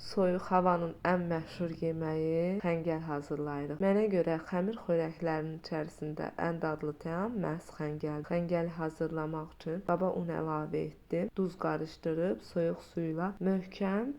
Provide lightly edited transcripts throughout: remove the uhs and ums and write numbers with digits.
Soyuq havanın ən məşhur yeməyi xəngəl hazırlayırıq. Mənə görə xəmir xörəklərinin içərisində ən dadlı təam məhz xəngəldir. Xəngəli hazırlamaq üçün qaba un əlavə etdim. Duz qarışdırıb soyuq su ilə möhkəm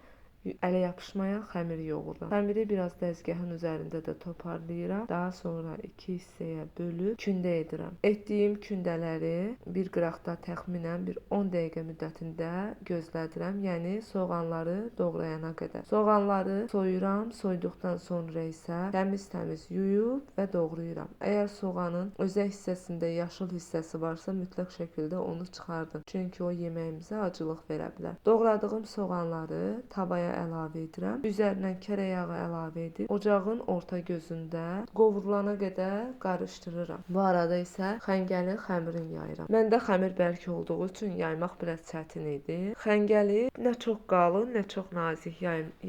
ələ yapışmayan xəmir yoğururam. Xəmiri biraz dəzgahın üzərində də toparlayıram. Daha sonra 2 hissəyə bölüb kündə edirəm. Etdiyim kündələri bir qıraqda təxminən bir 10 dəqiqə müddətində gözlədirəm. Yəni soğanları doğrayana qədər. Soğanları soyuram. Soyduqdan sonra isə təmiz-təmiz yuyub və doğrayıram. Əgər soğanın özə hissəsində yaşıl hissəsi varsa, mütləq şəkildə onu çıxardım. Çünki o yeməyimizə acılıq verə bilər. Doğradığım soğanları tavaya əlavə edirəm. Üzərinə kərə yağı əlavə edib ocağın orta gözündə qovurulana qədər qarışdırıram. Bu arada isə xəngəlin xəmirini yayıram. Məndə xəmir bərk olduğu üçün yaymaq biraz çətin idi. Xəngəli nə çox qalın, nə çox nazik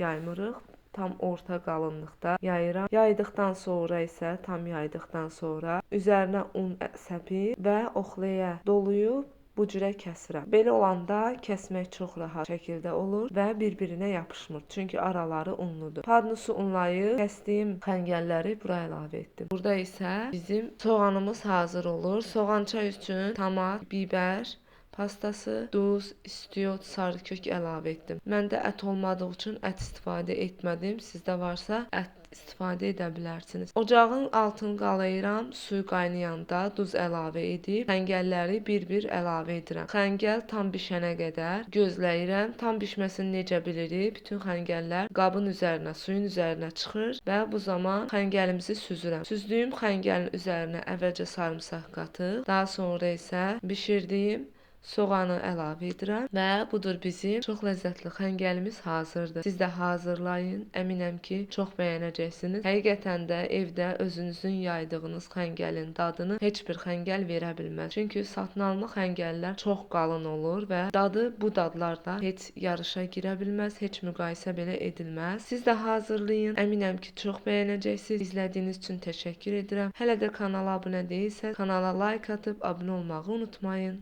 yaymırıq. Tam orta qalınlıqda yayıram. Yaydıqdan sonra isə tam yaydıqdan sonra üzərinə un səpib və oxlaya doluyub bu cürə kəsirəm. Belə olanda kəsmək çox rahat şəkildə olur və bir-birinə yapışmır. Çünki araları unludur. Padnusu unlayıb kəsdiyim xəngəlləri bura əlavə etdim. Burada isə bizim soğanımız hazır olur. Soğançay üçün tomat, bibər pastası, duz, istiot, sarı kök əlavə etdim. Məndə ət olmadığı üçün ət istifadə etmədim. Sizdə varsa ət istifadə edə bilərsiniz. Ocağın altını qalayıram. Suyu qaynayanda duz əlavə edib xəngəlləri bir-bir əlavə edirəm. Xəngəl tam bişənə qədər gözləyirəm. Tam bişməsini necə bilirik? Bütün xəngəllər qabın üzərinə, suyun üzərinə çıxır və bu zaman xəngəlimizi süzürəm. Süzdüyüm xəngəlin üzərinə əvvəlcə sarımsaq qatıb, daha sonra isə bişirdiyim soğanı əlavə edirəm və budur bizim çox ləzzətli xəngəlimiz hazırdır. Siz də hazırlayın. Əminəm ki, çox bəyənəcəksiniz. Həqiqətən də evdə özünüzün yaydığınız xəngəlin dadını heç bir xəngəl verə bilməz. Çünki satın alma xəngəllər çox qalın olur və dadı bu dadlarda heç yarışa girə bilməz, heç müqayisə belə edilməz. Siz də hazırlayın. Əminəm ki, çox bəyənəcəksiniz. İzlədiyiniz üçün təşəkkür edirəm. Hələ də kanala abunə deyilsə, kanala like atıb abunə olmağı unutmayın.